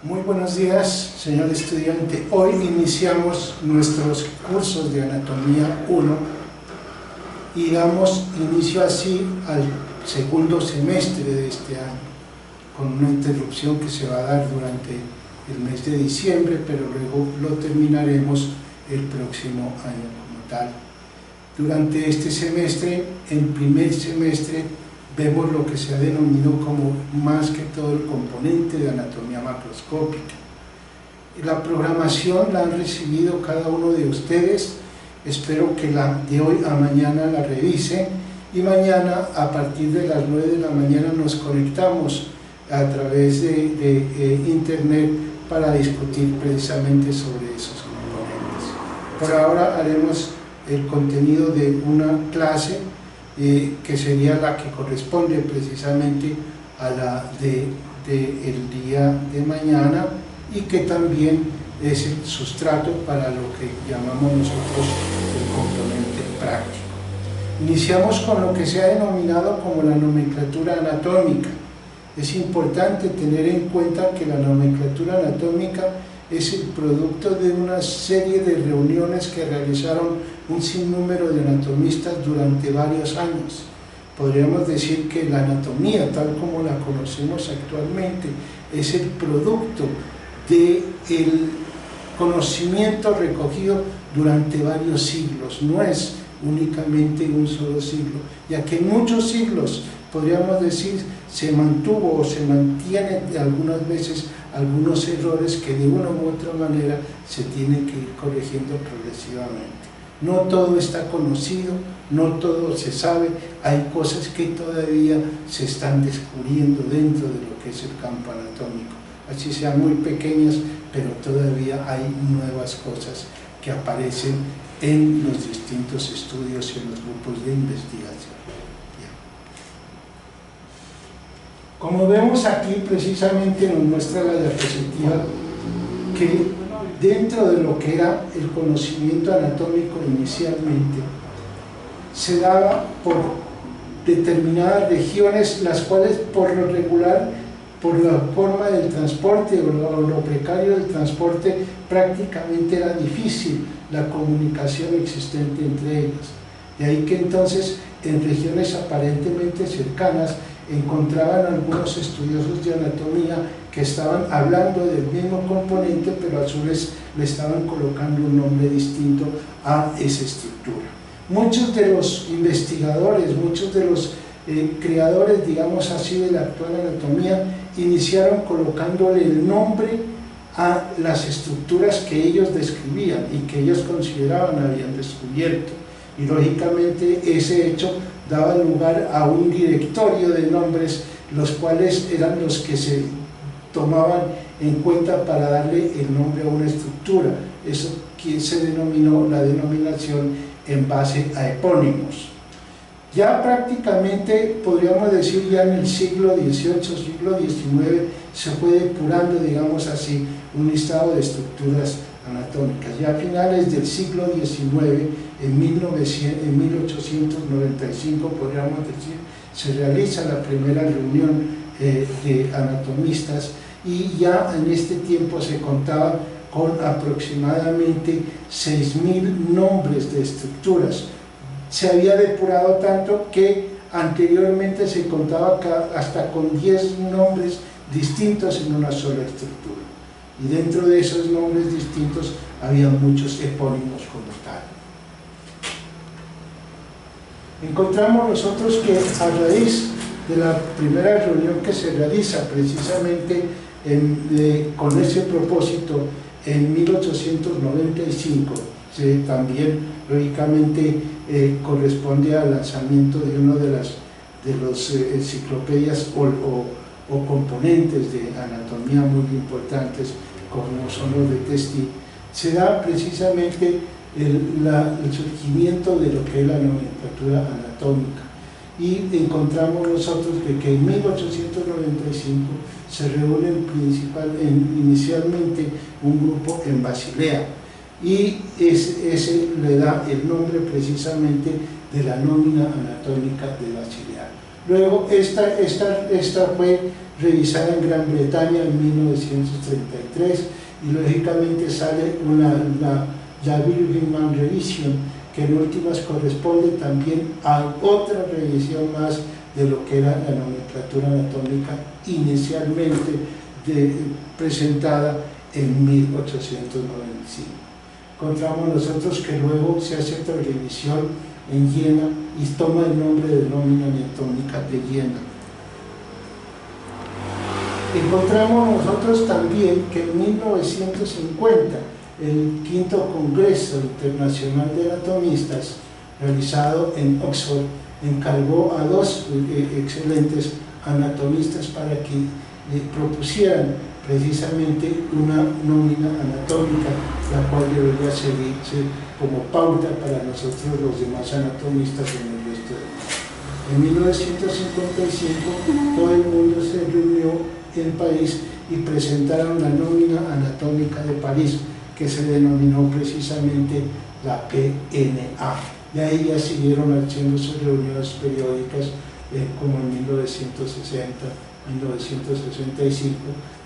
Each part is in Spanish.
Muy buenos días, señor estudiante. Hoy iniciamos nuestros cursos de Anatomía 1 y damos inicio así al segundo semestre de este año, con una interrupción que se va a dar durante el mes de diciembre, pero luego lo terminaremos el próximo año como tal. Durante este semestre, en primer semestre, vemos lo que se ha denominado como más que todo el componente de anatomía macroscópica. La programación la han recibido cada uno de ustedes, espero que de hoy a mañana la revisen y mañana a partir de las 9 de la mañana nos conectamos a través de internet para discutir precisamente sobre esos componentes. Por ahora haremos el contenido de una clase que sería la que corresponde precisamente a la del día de mañana y que también es el sustrato para lo que llamamos nosotros el componente práctico. Iniciamos con lo que se ha denominado como la nomenclatura anatómica. Es importante tener en cuenta que la nomenclatura anatómica es el producto de una serie de reuniones que realizaron un sinnúmero de anatomistas durante varios años. Podríamos decir que la anatomía, tal como la conocemos actualmente, es el producto del conocimiento recogido durante varios siglos, no es únicamente un solo siglo, ya que en muchos siglos, podríamos decir, se mantuvo o se mantiene algunas veces algunos errores que de una u otra manera se tienen que ir corrigiendo progresivamente. No todo está conocido, no todo se sabe, hay cosas que todavía se están descubriendo dentro de lo que es el campo anatómico, así sean muy pequeñas, pero todavía hay nuevas cosas que aparecen en los distintos estudios y en los grupos de investigación. Como vemos aquí, precisamente nos muestra la diapositiva que dentro de lo que era el conocimiento anatómico inicialmente, se daba por determinadas regiones, las cuales por lo regular, por la forma del transporte o lo precario del transporte, prácticamente era difícil la comunicación existente entre ellas. De ahí que entonces en regiones aparentemente cercanas encontraban algunos estudiosos de anatomía que estaban hablando del mismo componente, pero a su vez le estaban colocando un nombre distinto a esa estructura. Muchos de los investigadores, muchos de los creadores, digamos así, de la actual anatomía, iniciaron colocándole el nombre a las estructuras que ellos describían y que ellos consideraban habían descubierto. Y lógicamente ese hecho daba lugar a un directorio de nombres, los cuales eran los que se tomaban en cuenta para darle el nombre a una estructura. Eso que se denominó la denominación en base a epónimos. Ya prácticamente, podríamos decir, ya en el siglo XVIII, siglo XIX, se fue depurando, digamos así, un listado de estructuras anatómicas. Ya a finales del siglo XIX, en 1895, podríamos decir, se realiza la primera reunión de anatomistas y ya en este tiempo se contaba con aproximadamente 6.000 nombres de estructuras. Se había depurado tanto que anteriormente se contaba hasta con 10 nombres distintos en una sola estructura. Y dentro de esos nombres distintos había muchos epónimos como tal. Encontramos nosotros que a raíz de la primera reunión que se realiza precisamente con ese propósito en 1895, también lógicamente corresponde al lanzamiento de uno de las enciclopedias o componentes de anatomía muy importantes como son los de Testi, se da precisamente el surgimiento de lo que es la nomenclatura anatómica. Y encontramos nosotros que en 1895 se reúne inicialmente un grupo en Basilea y ese le da el nombre precisamente de la nómina anatómica de Basilea. Luego esta fue revisada en Gran Bretaña en 1933 y lógicamente sale la Birmingham Revision, que en últimas corresponde también a otra revisión más de lo que era la nomenclatura anatómica inicialmente presentada en 1895. Encontramos nosotros que luego se hace otra revisión en Jena y toma el nombre de nómina anatómica de Jena. Encontramos nosotros también que en 1950 el quinto Congreso Internacional de Anatomistas, realizado en Oxford, encargó a dos excelentes anatomistas para que propusieran precisamente una nómina anatómica, la cual debería seguirse como pauta para nosotros los demás anatomistas en el resto del mundo. En 1955 todo el mundo se reunió en París y presentaron la nómina anatómica de París, que se denominó precisamente la PNA. De ahí ya siguieron haciéndose reuniones periódicas como en 1960, 1965.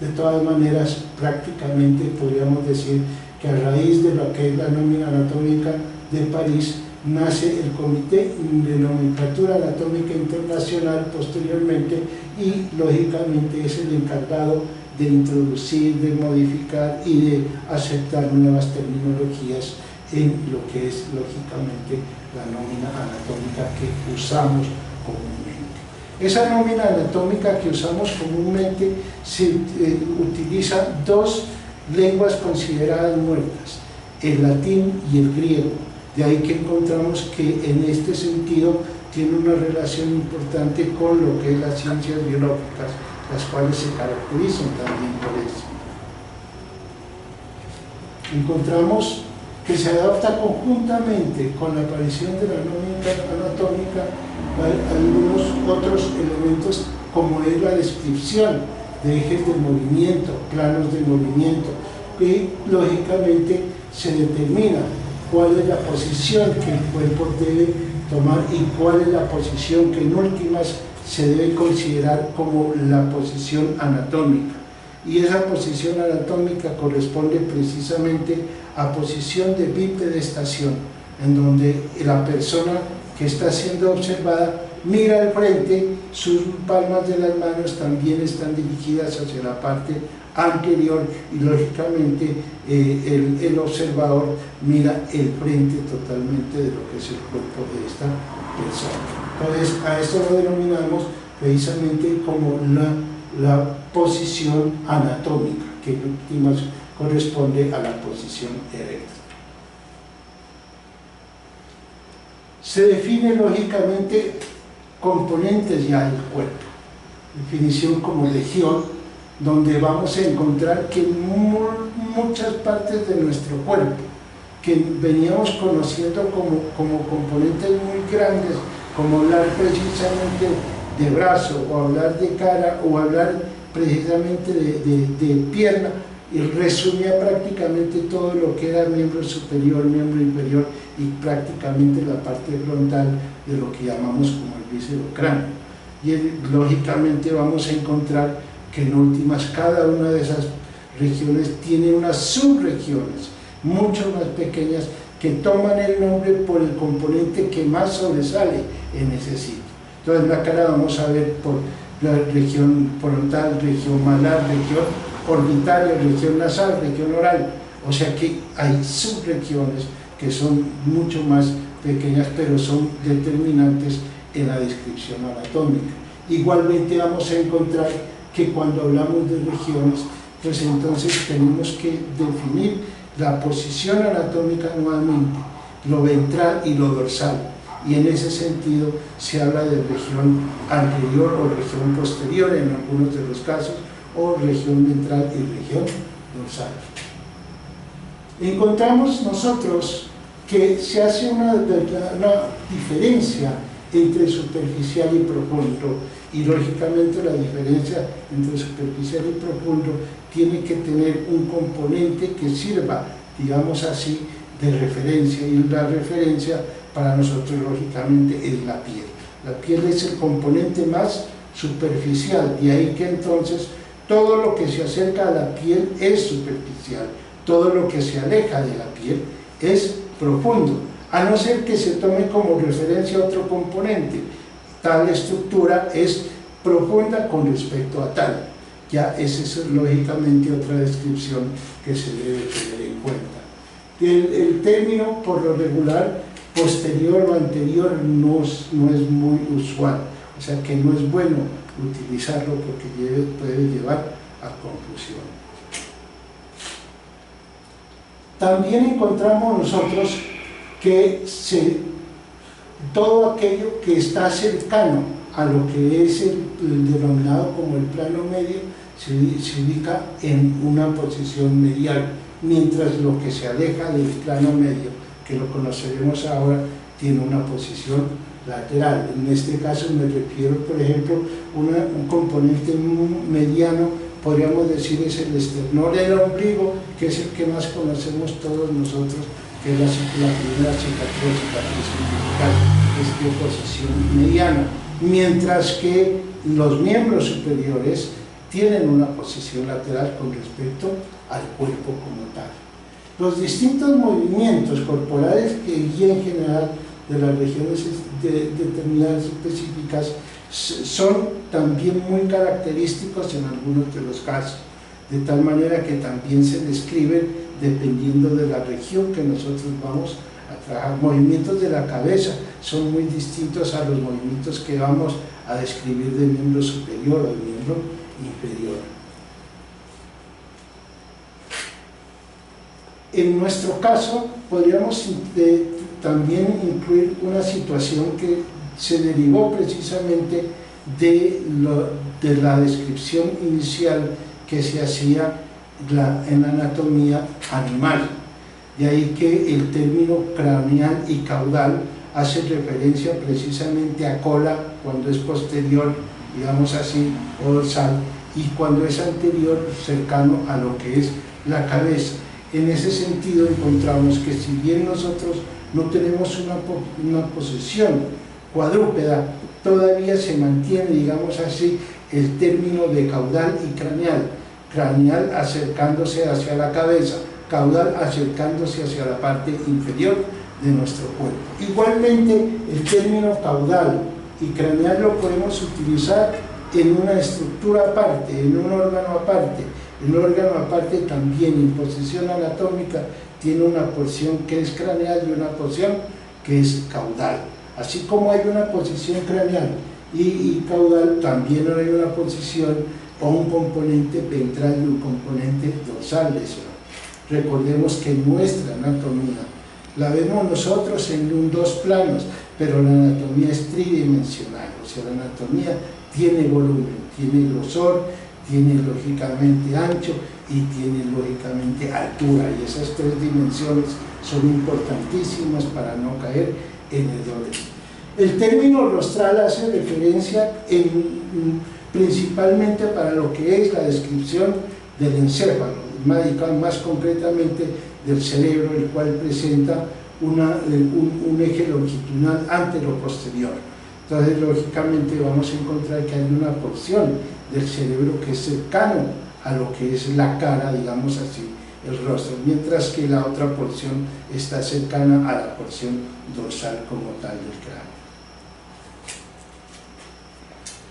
De todas maneras, prácticamente podríamos decir que a raíz de lo que es la nómina anatómica de París, nace el Comité de Nomenclatura Anatómica Internacional posteriormente y lógicamente es el encargado de introducir, de modificar y de aceptar nuevas terminologías en lo que es lógicamente la nómina anatómica que usamos comúnmente. Esa nómina anatómica que usamos comúnmente se utiliza dos lenguas consideradas muertas, el latín y el griego. De ahí que encontramos que en este sentido tiene una relación importante con lo que es las ciencias biológicas, las cuales se caracterizan también por eso. Encontramos que se adapta conjuntamente con la aparición de la nómina anatómica a algunos otros elementos, como es la descripción de ejes de movimiento, planos de movimiento, y lógicamente se determina cuál es la posición que el cuerpo debe tomar y cuál es la posición que en últimas se debe considerar como la posición anatómica. Y esa posición anatómica corresponde precisamente a posición de bipedestación, en donde la persona que está siendo observada mira al frente, sus palmas de las manos también están dirigidas hacia la parte anterior y lógicamente el observador mira el frente totalmente de lo que es el cuerpo de esta persona. Entonces a esto lo denominamos precisamente como la posición anatómica, que en últimas corresponde a la posición erecta. Se define lógicamente componentes ya del cuerpo, definición como legión, donde vamos a encontrar que muchas partes de nuestro cuerpo que veníamos conociendo como componentes muy grandes, como hablar precisamente de brazo, o hablar de cara, o hablar precisamente de pierna, y resumía prácticamente todo lo que era miembro superior, miembro inferior y prácticamente la parte frontal de lo que llamamos como el viscerocráneo. Y lógicamente vamos a encontrar que en últimas cada una de esas regiones tiene unas subregiones mucho más pequeñas que toman el nombre por el componente que más sobresale en ese sitio. Entonces la cara vamos a ver por la región frontal, región malar, región orbitaria, región nasal, región oral, o sea que hay subregiones que son mucho más pequeñas pero son determinantes en la descripción anatómica. Igualmente vamos a encontrar que cuando hablamos de regiones, pues entonces tenemos que definir la posición anatómica nuevamente, lo ventral y lo dorsal, y en ese sentido se habla de región anterior o región posterior en algunos de los casos, o región ventral y región dorsal. Encontramos nosotros que se hace una diferencia entre superficial y profundo, y lógicamente la diferencia entre superficial y profundo tiene que tener un componente que sirva, digamos así, de referencia, y la referencia para nosotros lógicamente es la piel. La piel es el componente más superficial, de ahí que entonces todo lo que se acerca a la piel es superficial, todo lo que se aleja de la piel es profundo, a no ser que se tome como referencia otro componente. Tal estructura es profunda con respecto a tal. Ya esa es lógicamente otra descripción que se debe tener en cuenta. El término, por lo regular, posterior o anterior no es muy usual, o sea que no es bueno utilizarlo porque puede llevar a confusión. También encontramos nosotros que todo aquello que está cercano a lo que es el denominado como el plano medio se ubica en una posición medial, mientras lo que se aleja del plano medio, que lo conoceremos ahora, tiene una posición lateral. En este caso me refiero, por ejemplo, un componente mediano, podríamos decir, es el esternón, el ombligo, que es el que más conocemos todos nosotros, que es la primera cicatriz umbilical, es de posición mediana, mientras que los miembros superiores tienen una posición lateral con respecto al cuerpo como tal. Los distintos movimientos corporales y en general de las regiones determinadas específicas son también muy característicos en algunos de los casos, de tal manera que también se describen dependiendo de la región que nosotros vamos a trabajar. Movimientos de la cabeza son muy distintos a los movimientos que vamos a describir de miembro superior o de miembro inferior. En nuestro caso podríamos también incluir una situación que se derivó precisamente de la descripción inicial que se hacía en la anatomía animal. De ahí que el término craneal y caudal hace referencia precisamente a cola cuando es posterior, digamos así, o dorsal, y cuando es anterior, cercano a lo que es la cabeza. En ese sentido encontramos que si bien nosotros no tenemos una posición cuadrúpeda, todavía se mantiene, digamos así, el término de caudal y craneal. Craneal acercándose hacia la cabeza, caudal acercándose hacia la parte inferior de nuestro cuerpo. Igualmente, el término caudal y craneal lo podemos utilizar en una estructura aparte, en un órgano aparte. El órgano aparte también en posición anatómica tiene una porción que es craneal y una porción que es caudal. Así como hay una posición craneal y caudal, también hay una posición o un componente ventral y un componente dorsal de eso. Recordemos que nuestra anatomía la vemos nosotros en dos planos, pero la anatomía es tridimensional, o sea, la anatomía tiene volumen, tiene grosor, tiene lógicamente ancho y tiene lógicamente altura, y esas tres dimensiones son importantísimas para no caer en errores. El término rostral hace referencia principalmente para lo que es la descripción del encéfalo, más concretamente del cerebro, el cual presenta un eje longitudinal antero-posterior. Entonces, lógicamente, vamos a encontrar que hay una porción del cerebro que es cercano a lo que es la cara, digamos así, el rostro, mientras que la otra porción está cercana a la porción dorsal como tal del cráneo.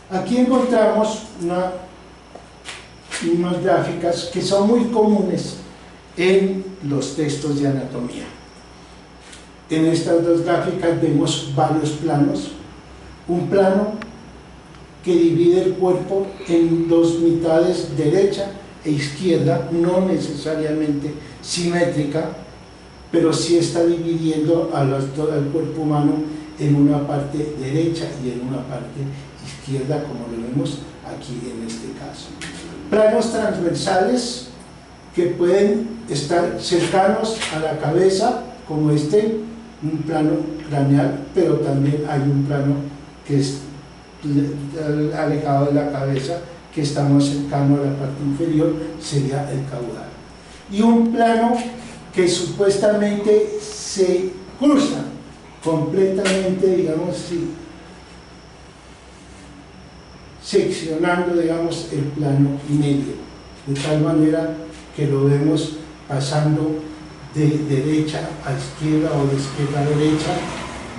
Aquí encontramos unas gráficas que son muy comunes en los textos de anatomía. En estas dos gráficas vemos varios planos. Un plano que divide el cuerpo en dos mitades, derecha e izquierda, no necesariamente simétrica, pero sí está dividiendo al cuerpo humano en una parte derecha y en una parte izquierda, como lo vemos aquí en este caso. Planos transversales que pueden estar cercanos a la cabeza, como un plano craneal, pero también hay un plano que es alejado de la cabeza, que está más cercano a la parte inferior, sería el caudal. Y un plano que supuestamente se cruza completamente, digamos así, seccionando, digamos, el plano medio, de tal manera que lo vemos pasando de derecha a izquierda o de izquierda a derecha,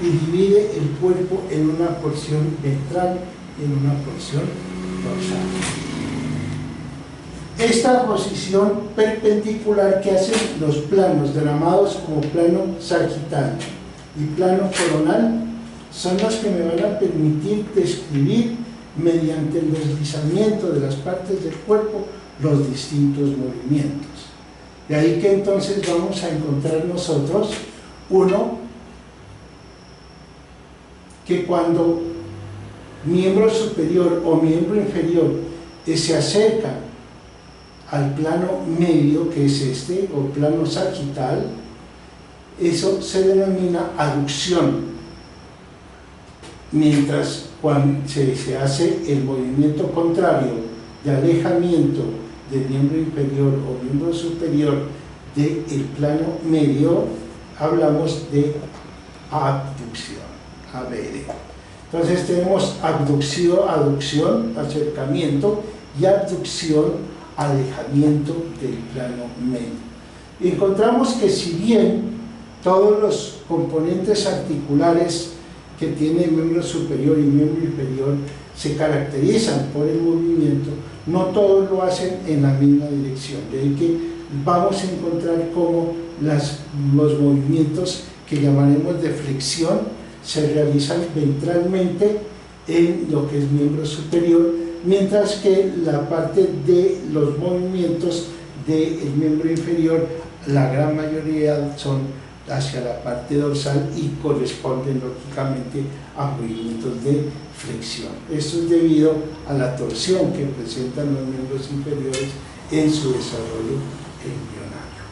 y divide el cuerpo en una porción ventral y en una porción dorsal. Esta posición perpendicular que hacen los planos denominados como plano sagital y plano coronal son los que me van a permitir describir mediante el deslizamiento de las partes del cuerpo los distintos movimientos. De ahí que entonces vamos a encontrar nosotros uno que cuando miembro superior o miembro inferior se acerca al plano medio, que es este, o plano sagital, eso se denomina aducción, mientras cuando se hace el movimiento contrario de alejamiento del miembro inferior o miembro superior del plano medio, hablamos de abducción. Entonces tenemos abducción, aducción, acercamiento, y abducción, alejamiento del plano medio. Encontramos que si bien todos los componentes articulares que tiene el miembro superior y miembro inferior se caracterizan por el movimiento, no todos lo hacen en la misma dirección. De ahí que vamos a encontrar cómo los movimientos que llamaremos de flexión se realizan ventralmente en lo que es miembro superior, mientras que la parte de los movimientos del miembro inferior, la gran mayoría son hacia la parte dorsal y corresponden lógicamente a movimientos de flexión. Esto es debido a la torsión que presentan los miembros inferiores en su desarrollo embrionario.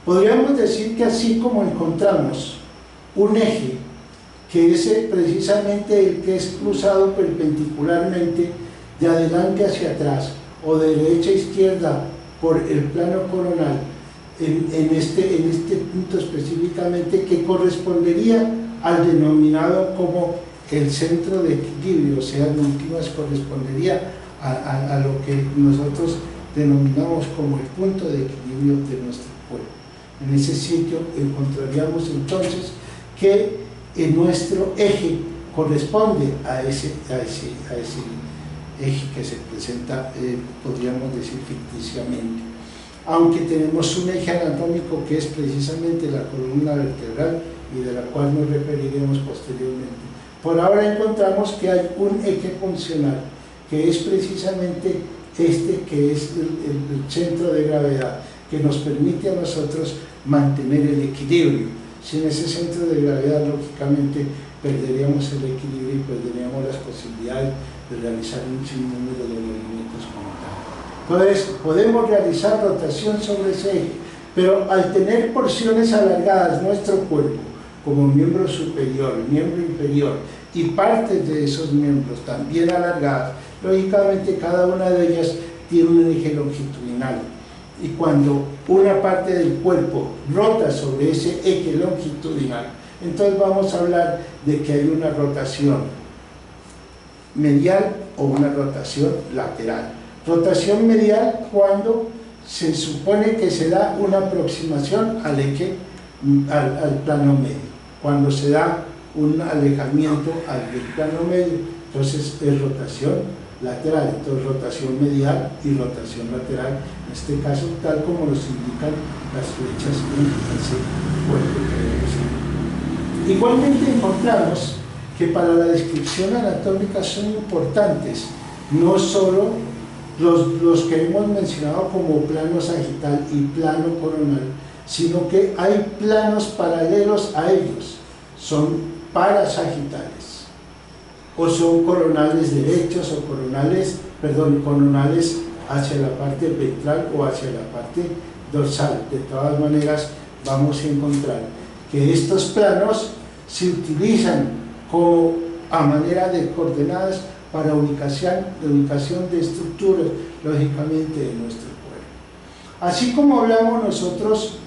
Podríamos decir que así como encontramos un eje que es precisamente el que es cruzado perpendicularmente de adelante hacia atrás o de derecha a izquierda por el plano coronal, en este punto específicamente, que correspondería al denominado como el centro de equilibrio, o sea, en últimas correspondería a lo que nosotros denominamos como el punto de equilibrio de nuestro cuerpo. En ese sitio encontraríamos entonces que nuestro eje corresponde a ese eje que se presenta, podríamos decir, ficticiamente. Aunque tenemos un eje anatómico que es precisamente la columna vertebral y de la cual nos referiremos posteriormente. Por ahora encontramos que hay un eje funcional, que es precisamente este, que es el centro de gravedad, que nos permite a nosotros mantener el equilibrio. Sin ese centro de gravedad, lógicamente, perderíamos el equilibrio y perderíamos las posibilidades de realizar un sinnúmero de movimientos como tal. Entonces, podemos realizar rotación sobre ese eje, pero al tener porciones alargadas nuestro cuerpo, como miembro superior, miembro inferior, y partes de esos miembros también alargadas, lógicamente cada una de ellas tiene un eje longitudinal. Y cuando una parte del cuerpo rota sobre ese eje longitudinal, entonces vamos a hablar de que hay una rotación medial o una rotación lateral. Rotación medial cuando se supone que se da una aproximación al eje, al plano medio. Cuando se da un alejamiento del plano medio, entonces es rotación lateral, entonces rotación medial y rotación lateral, en este caso tal como nos indican las flechas en ese cuerpo que vemos. Igualmente encontramos que para la descripción anatómica son importantes no solo los que hemos mencionado como plano sagital y plano coronal, sino que hay planos paralelos a ellos, son parasagitales, o son coronales derechos o coronales hacia la parte ventral o hacia la parte dorsal. De todas maneras, vamos a encontrar que estos planos se utilizan como a manera de coordenadas para ubicación de estructuras, lógicamente, de nuestro cuerpo. Así como hablamos nosotros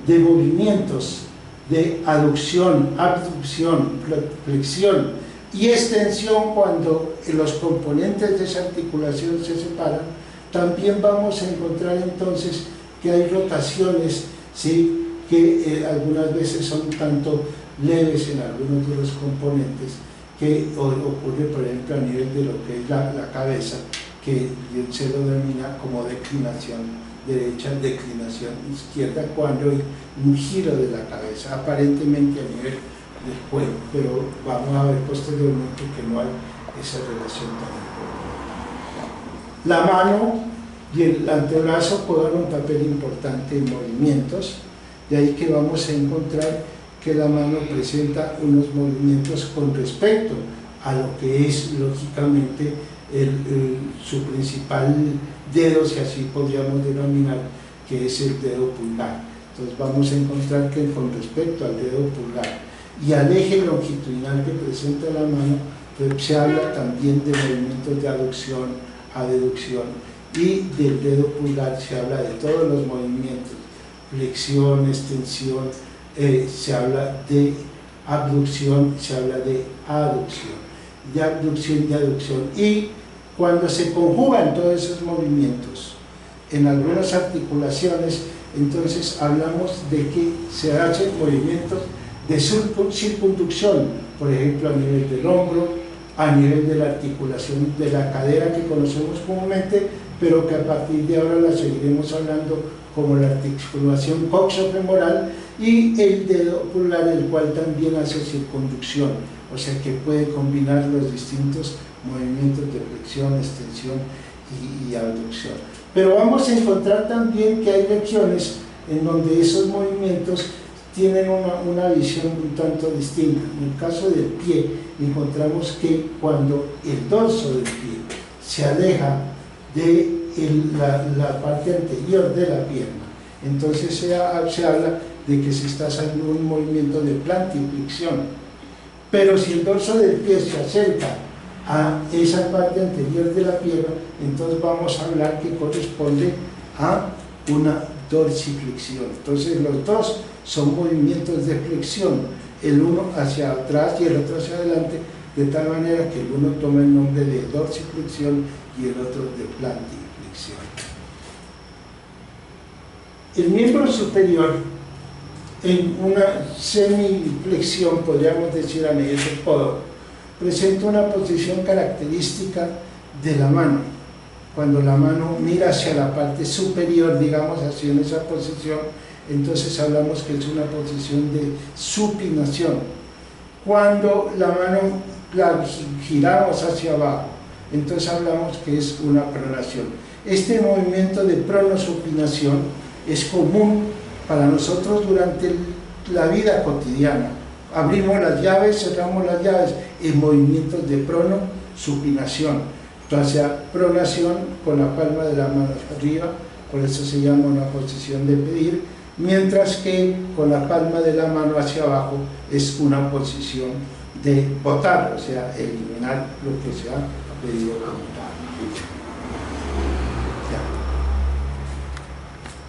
de movimientos de aducción, abducción, flexión, y extensión cuando los componentes de esa articulación se separan. También vamos a encontrar entonces que hay rotaciones, ¿sí?, que algunas veces son tanto leves en algunos de los componentes, que ocurre por ejemplo a nivel de lo que es la cabeza, que se lo denomina como declinación derecha, declinación izquierda, cuando hay un giro de la cabeza, aparentemente a nivel del cuello, pero vamos a ver posteriormente que no hay esa relación tan importante. La mano y el antebrazo juegan un papel importante en movimientos, de ahí que vamos a encontrar que la mano presenta unos movimientos con respecto a lo que es lógicamente su principal dedo, si así podríamos denominar, que es el dedo pulgar. Entonces vamos a encontrar que con respecto al dedo pulgar y al eje longitudinal que presenta la mano, pues se habla también de movimientos de aducción, adeducción, y del dedo pulgar se habla de todos los movimientos, flexión, extensión, se habla de abducción, se habla de aducción, de abducción y aducción. Y cuando se conjugan todos esos movimientos en algunas articulaciones, entonces hablamos de que se hacen movimientos de circunducción, por ejemplo a nivel del hombro, a nivel de la articulación de la cadera que conocemos comúnmente, pero que a partir de ahora la seguiremos hablando como la articulación coxofemoral, y el dedo pulgar, el cual también hace circunducción, o sea que puede combinar los distintos movimientos de flexión, extensión y abducción. Pero vamos a encontrar también que hay regiones en donde esos movimientos tienen una visión un tanto distinta. En el caso del pie, encontramos que cuando el dorso del pie se aleja de la parte anterior de la pierna, entonces se habla de que se está haciendo un movimiento de plantiflexión. Pero si el dorso del pie se acerca a esa parte anterior de la pierna, entonces vamos a hablar que corresponde a una dorsiflexión. Entonces los dos son movimientos de flexión, el uno hacia atrás y el otro hacia adelante, de tal manera que el uno toma el nombre de dorsiflexión y el otro de plantiflexión. El miembro superior, en una semiflexión, podríamos decir a nivel del codo, presenta una posición característica de la mano. Cuando la mano mira hacia la parte superior, digamos así, en esa posición, entonces hablamos que es una posición de supinación. Cuando la mano la giramos hacia abajo, entonces hablamos que es una pronación. Este movimiento de pronosupinación es común para nosotros durante la vida cotidiana. Abrimos las llaves, cerramos las llaves en movimientos de pronosupinación, o sea, pronación con la palma de la mano hacia arriba, por eso se llama una posición de pedir, mientras que con la palma de la mano hacia abajo es una posición de botar, o sea, eliminar lo que se ha pedido como tal.